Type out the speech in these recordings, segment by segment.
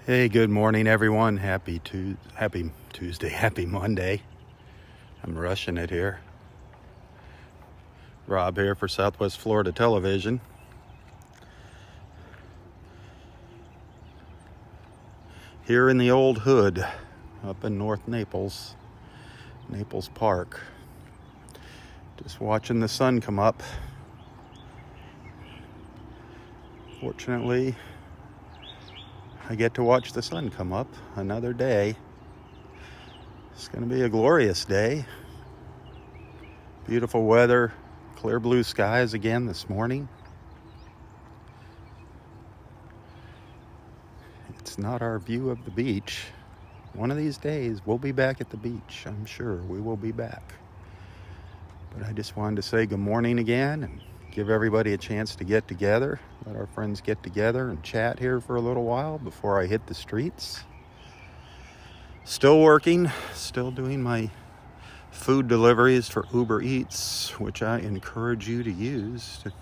Hey, good morning, everyone. Happy Tuesday, happy Monday. I'm rushing it here. Rob here for Southwest Florida Television. Here in the old hood, up in North Naples Park. Just watching the sun come up. Fortunately, I get to watch the sun come up another day. It's going to be a glorious day. Beautiful weather, clear blue skies again this morning. It's not our view of the beach. One of these days, we'll be back at the beach. I'm sure we will be back. But I just wanted to say good morning again and give everybody a chance to get together. Let our friends get together and chat here for a little while before I hit the streets. Still working, still doing my food deliveries for Uber Eats, which I encourage you to use if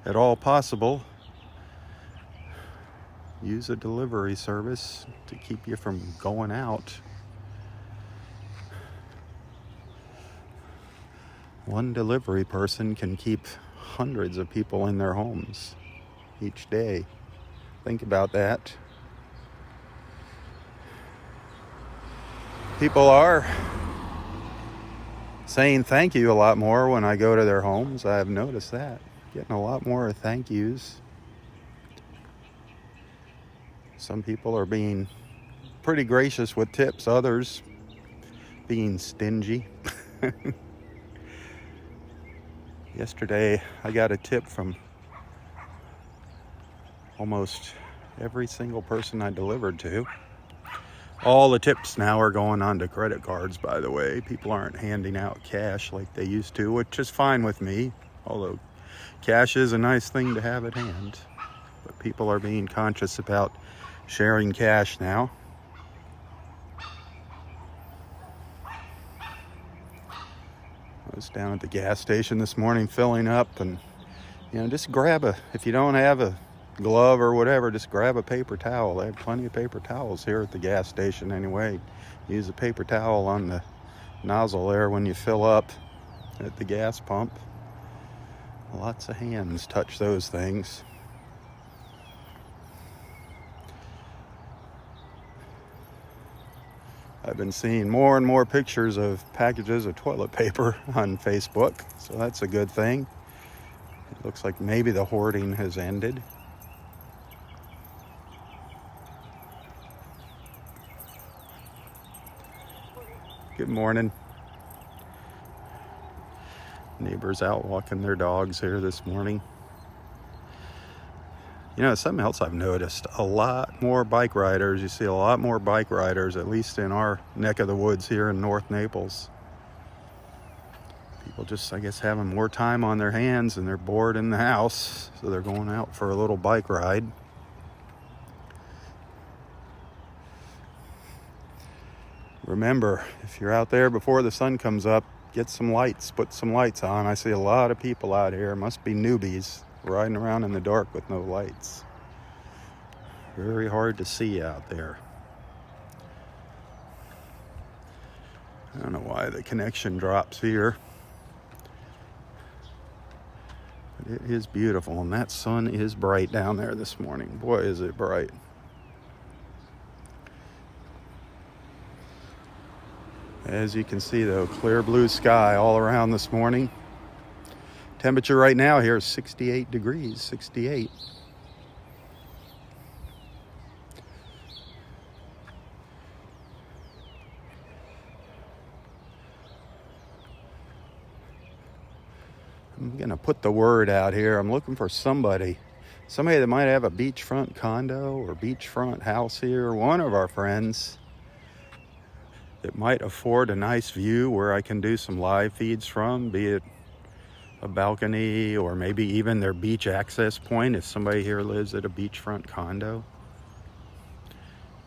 at all possible. Use a delivery service to keep you from going out. One delivery person can keep hundreds of people in their homes each day. Think about that. People are saying thank you a lot more when I go to their homes. I have noticed that. Getting a lot more thank yous. Some people are being pretty gracious with tips, others being stingy. Yesterday, I got a tip from almost every single person I delivered to. All the tips now are going onto credit cards, by the way. People aren't handing out cash like they used to, which is fine with me, although cash is a nice thing to have at hand. But people are being conscious about sharing cash now. I was down at the gas station this morning filling up, and just if you don't have a glove or whatever, just grab a paper towel. They have plenty of paper towels here at the gas station anyway. Use a paper towel on the nozzle there when you fill up at the gas pump. Lots of hands touch those things. I've been seeing more and more pictures of packages of toilet paper on Facebook, so that's a good thing. It looks like maybe the hoarding has ended. Good morning. Neighbors out walking their dogs here this morning. Something else I've noticed, a lot more bike riders. You see a lot more bike riders, at least in our neck of the woods here in North Naples. People just, I guess, having more time on their hands and they're bored in the house, so they're going out for a little bike ride. Remember, if you're out there before the sun comes up, get some lights, put some lights on. I see a lot of people out here, must be newbies, riding around in the dark with no lights. Very hard to see out there. I don't know why the connection drops here. But it is beautiful, and that sun is bright down there this morning. Boy, is it bright. As you can see, though, clear blue sky all around this morning. Temperature right now here is 68 degrees, 68. I'm going to put the word out here. I'm looking for somebody that might have a beachfront condo or beachfront house here. One of our friends that might afford a nice view where I can do some live feeds from, be it a balcony or maybe even their beach access point if somebody here lives at a beachfront condo.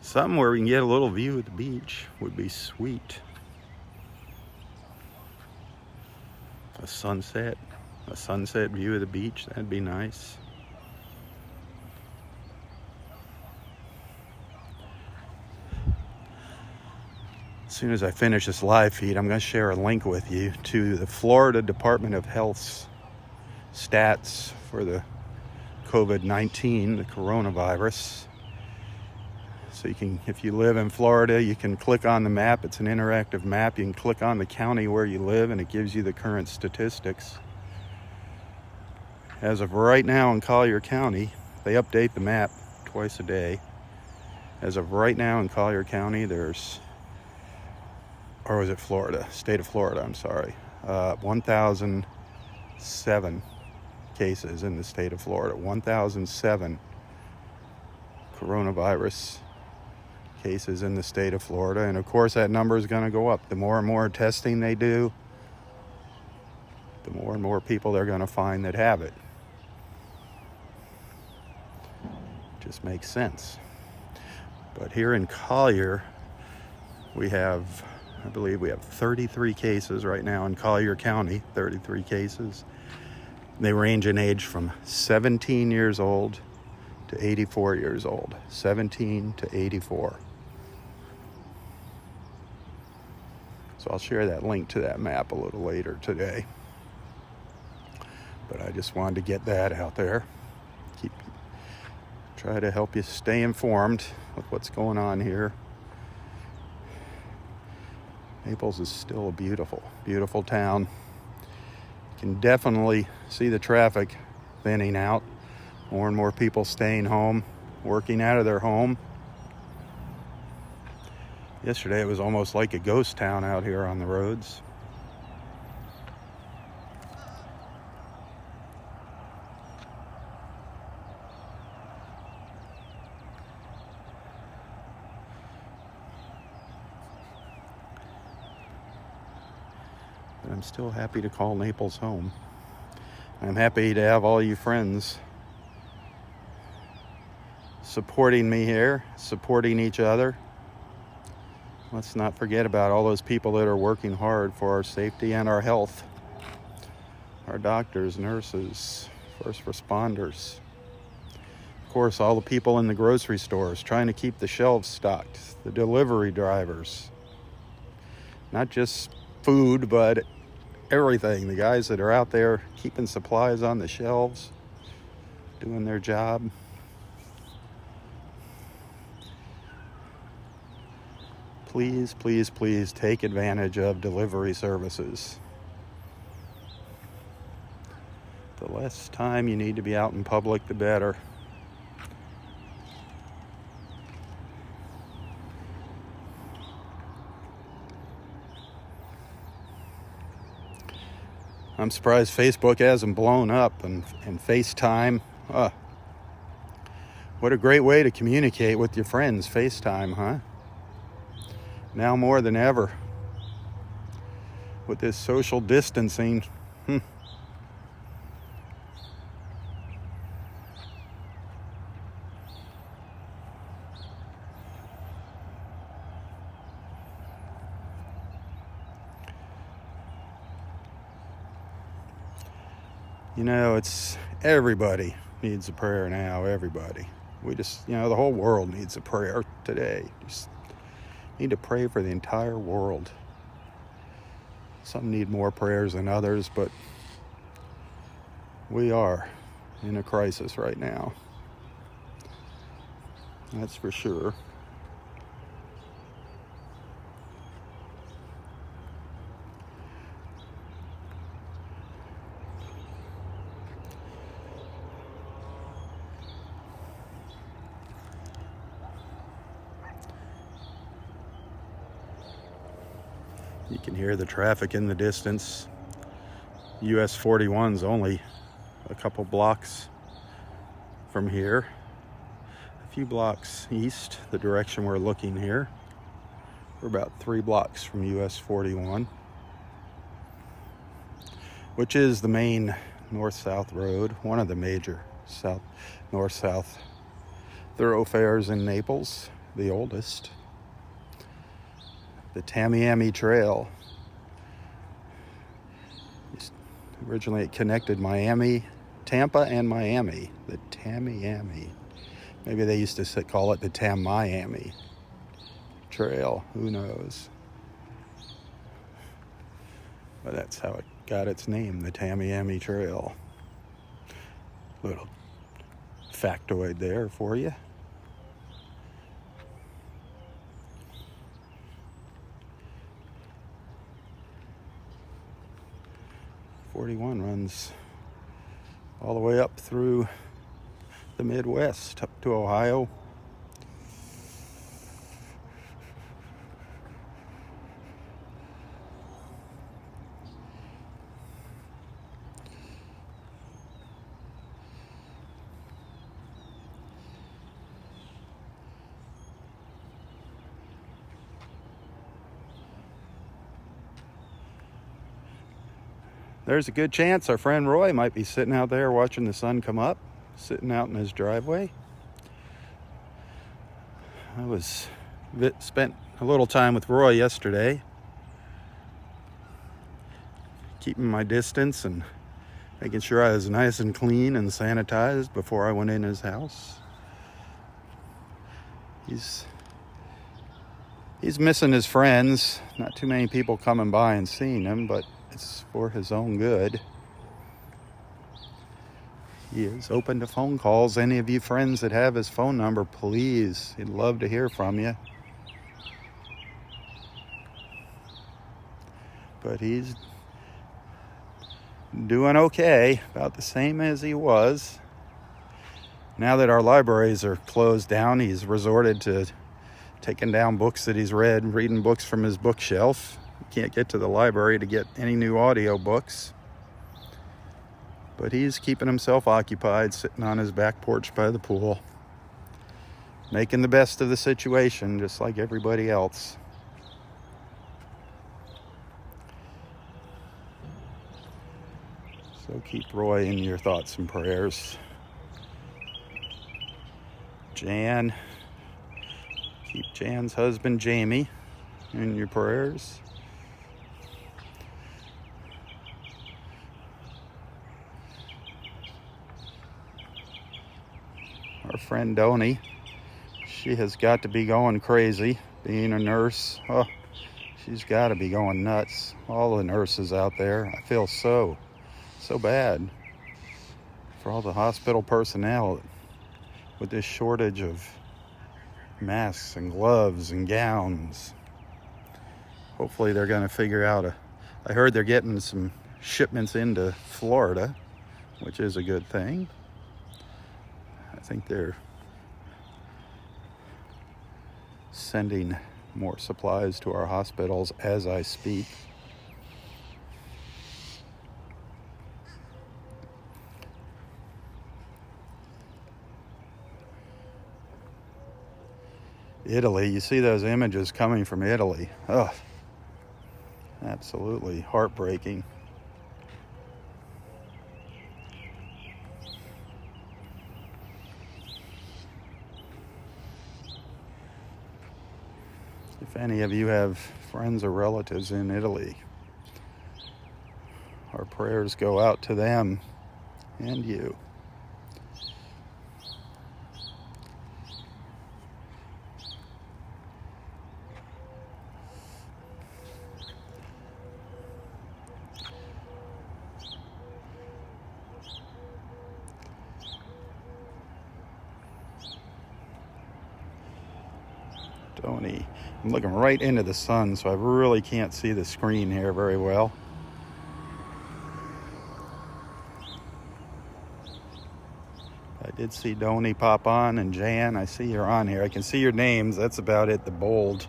Something where we can get a little view of the beach would be sweet. A sunset view of the beach, that'd be nice. soon as I finish this live feed, I'm going to share a link with you to the Florida Department of Health's stats for the COVID-19, the coronavirus. So you can, if you live in Florida, you can click on the map. It's an interactive map. You can click on the county where you live and it gives you the current statistics. As of right now in Collier County, they update the map twice a day. As of right now in Collier County, there's, or was it Florida? State of Florida, I'm sorry. 1,007 cases in the state of Florida. 1,007 coronavirus cases in the state of Florida. And of course that number is going to go up. The more and more testing they do, the more and more people they're going to find that have it. Just makes sense. But here in Collier, we have, I believe we have 33 cases right now in Collier County, 33 cases. They range in age from 17 years old to 84 years old. 17 to 84. So I'll share that link to that map a little later today. But I just wanted to get that out there. Try to help you stay informed with what's going on here. Naples is still a beautiful, beautiful town. You can definitely see the traffic thinning out. More and more people staying home, working out of their home. Yesterday it was almost like a ghost town out here on the roads. But I'm still happy to call Naples home. I'm happy to have all you friends supporting me here, supporting each other. Let's not forget about all those people that are working hard for our safety and our health. Our doctors, nurses, first responders. Of course, all the people in the grocery stores trying to keep the shelves stocked. The delivery drivers. Not just food, but everything. The guys that are out there keeping supplies on the shelves, doing their job. Please, please, please take advantage of delivery services. The less time you need to be out in public, the better. I'm surprised Facebook hasn't blown up and FaceTime. What a great way to communicate with your friends, FaceTime, huh? Now more than ever. With this social distancing. You know, it's everybody needs a prayer now, everybody. We just, the whole world needs a prayer today. Just need to pray for the entire world. Some need more prayers than others, but we are in a crisis right now. That's for sure. You can hear the traffic in the distance. US 41's only a couple blocks from here. A few blocks east, the direction we're looking here. We're about 3 blocks from US 41, which is the main north-south road, one of the major north-south thoroughfares in Naples, the oldest. The Tamiami Trail. Originally it connected Tampa and Miami. The Tamiami. Maybe they used to call it the Tam-Miami Trail. Who knows? But that's how it got its name, the Tamiami Trail. Little factoid there for you. 41 runs all the way up through the Midwest, up to Ohio. There's a good chance our friend Roy might be sitting out there watching the sun come up, sitting out in his driveway. I spent a little time with Roy yesterday, keeping my distance and making sure I was nice and clean and sanitized before I went in his house. He's missing his friends. Not too many people coming by and seeing him, but it's for his own good. He is open to phone calls. Any of you friends that have his phone number, please, he'd love to hear from you. But he's doing okay, about the same as he was. Now that our libraries are closed down, he's resorted to taking down books that he's read, reading books from his bookshelf. He can't get to the library to get any new audio books. But he's keeping himself occupied, sitting on his back porch by the pool, making the best of the situation, just like everybody else. So keep Roy in your thoughts and prayers. Jan, keep Jan's husband, Jamie, in your prayers. Our friend Donnie, she has got to be going crazy, being a nurse. Oh, she's got to be going nuts. All the nurses out there, I feel so bad for all the hospital personnel with this shortage of masks and gloves and gowns. Hopefully they're going to figure out I heard they're getting some shipments into Florida, which is a good thing. I think they're sending more supplies to our hospitals as I speak. Italy, you see those images coming from Italy. Ugh, absolutely heartbreaking. If any of you have friends or relatives in Italy, our prayers go out to them and you. Donnie. I'm looking right into the sun, so I really can't see the screen here very well. I did see Donnie pop on, and Jan, I see you're on here. I can see your names. That's about it, the bold.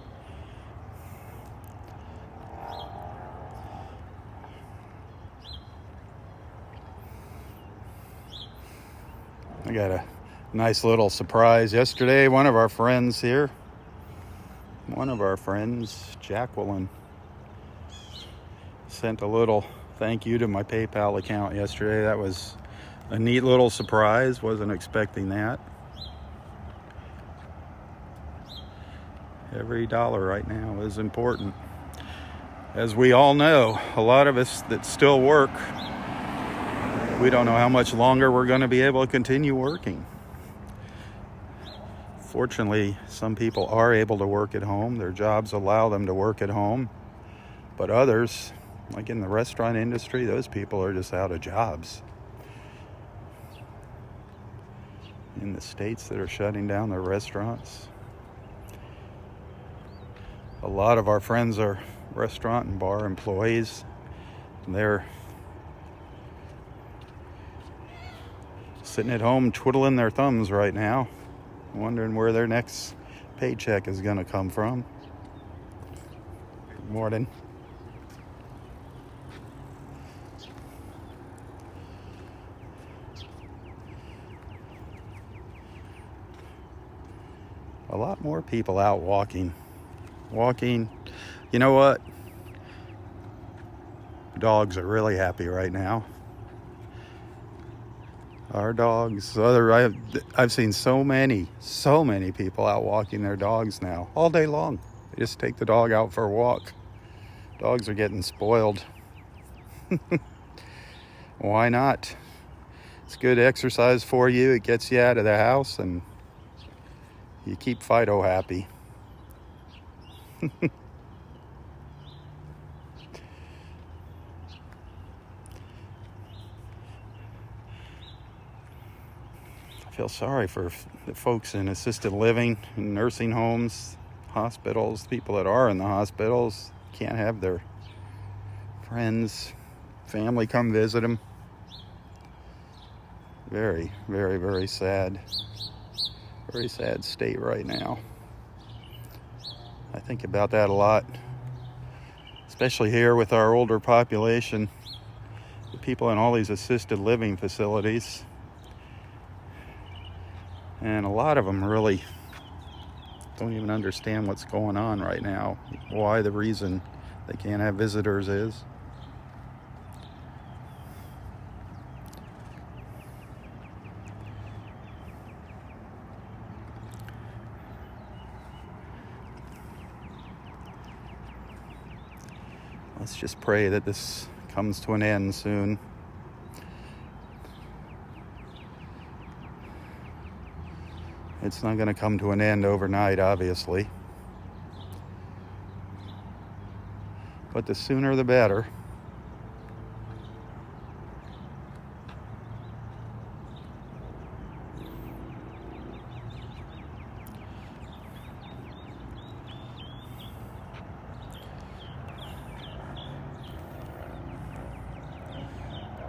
I got a nice little surprise yesterday. One of our friends, Jacqueline, sent a little thank you to my PayPal account yesterday. That was a neat little surprise. Wasn't expecting that. Every dollar right now is important. As we all know, a lot of us that still work, we don't know how much longer we're going to be able to continue working. Fortunately, some people are able to work at home. Their jobs allow them to work at home. But others, Like in the restaurant industry, those people are just out of jobs. In the states that are shutting down their restaurants, a lot of our friends are restaurant and bar employees, and they're sitting at home twiddling their thumbs right now, wondering where their next paycheck is going to come from. Good morning. A lot more people out walking. You know what? Dogs are really happy right now. Our dogs, I've seen so many people out walking their dogs now, all day long. They just take the dog out for a walk. Dogs are getting spoiled. Why not? It's good exercise for you. It gets you out of the house and you keep Fido happy. I feel sorry for the folks in assisted living, in nursing homes, hospitals, people that are in the hospitals, can't have their friends, family come visit them. Very, very, very sad. Very sad state right now. I think about that a lot, especially here with our older population, the people in all these assisted living facilities. And a lot of them really don't even understand what's going on right now, why the reason they can't have visitors is. Let's just pray that this comes to an end soon. It's not going to come to an end overnight, obviously. But the sooner the better.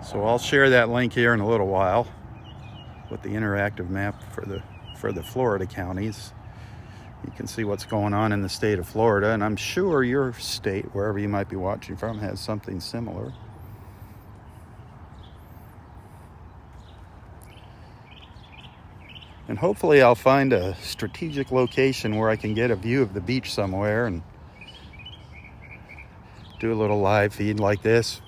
So I'll share that link here in a little while with the interactive map for the Florida counties. You can see what's going on in the state of Florida, and I'm sure your state, wherever you might be watching from, has something similar. And hopefully I'll find a strategic location where I can get a view of the beach somewhere and do a little live feed like this.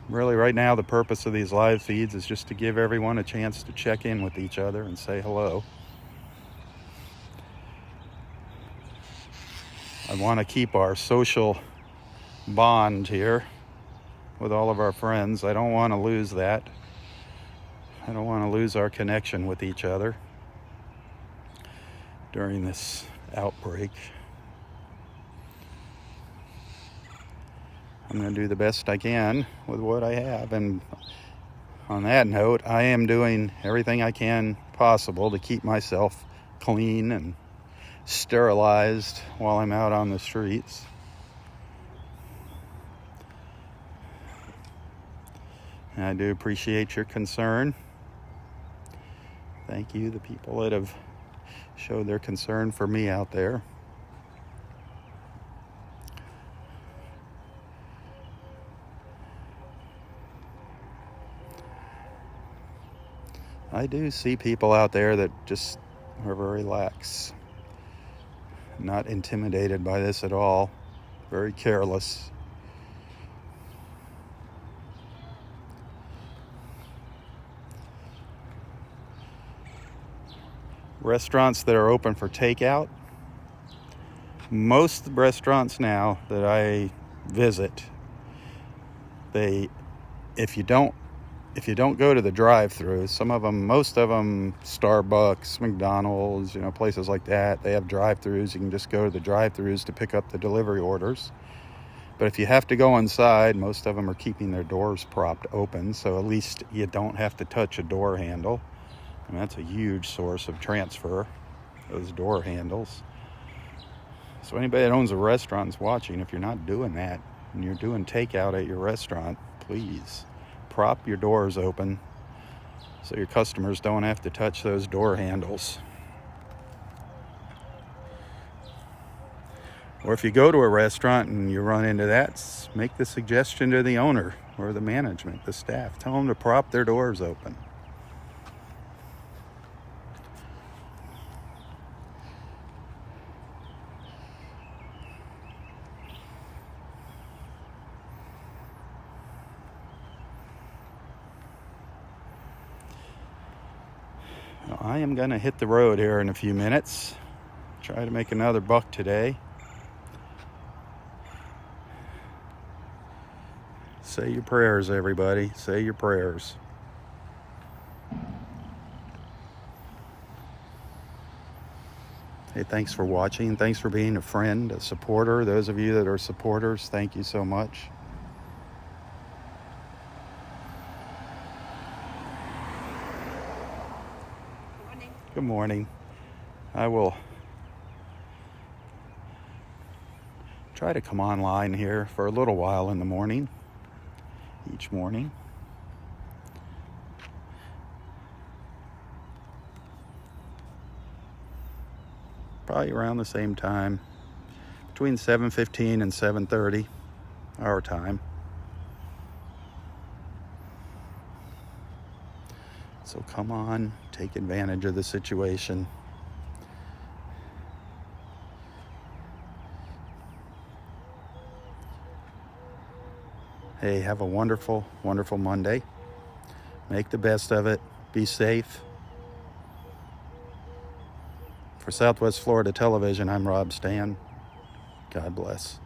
Really, right now, the purpose of these live feeds is just to give everyone a chance to check in with each other and say hello. I want to keep our social bond here with all of our friends. I don't want to lose that. I don't want to lose our connection with each other during this outbreak. I'm going to do the best I can with what I have. And on that note, I am doing everything I can possible to keep myself clean and sterilized while I'm out on the streets. And I do appreciate your concern. Thank you, the people that have showed their concern for me out there. I do see people out there that just are very lax, not intimidated by this at all, very careless. Restaurants that are open for takeout, most restaurants now that I visit, if you don't go to the drive-through, most of them, Starbucks, McDonald's, places like that, they have drive-throughs. You can just go to the drive-throughs to pick up the delivery orders. But if you have to go inside, most of them are keeping their doors propped open, so at least you don't have to touch a door handle. And that's a huge source of transfer, those door handles. So anybody that owns a restaurant is watching. If you're not doing that and you're doing takeout at your restaurant, please prop your doors open so your customers don't have to touch those door handles. Or if you go to a restaurant and you run into that, make the suggestion to the owner or the management, the staff. Tell them to prop their doors open. Now, I am going to hit the road here in a few minutes. Try to make another buck today. Say your prayers, everybody. Say your prayers. Hey, thanks for watching. Thanks for being a friend, a supporter. Those of you that are supporters, thank you so much. Good morning. I will try to come online here for a little while in the morning, each morning. Probably around the same time, between 7:15 and 7:30 our time. So come on, take advantage of the situation. Hey, have a wonderful, wonderful Monday. Make the best of it. Be safe. For Southwest Florida Television, I'm Robb Stan. God bless.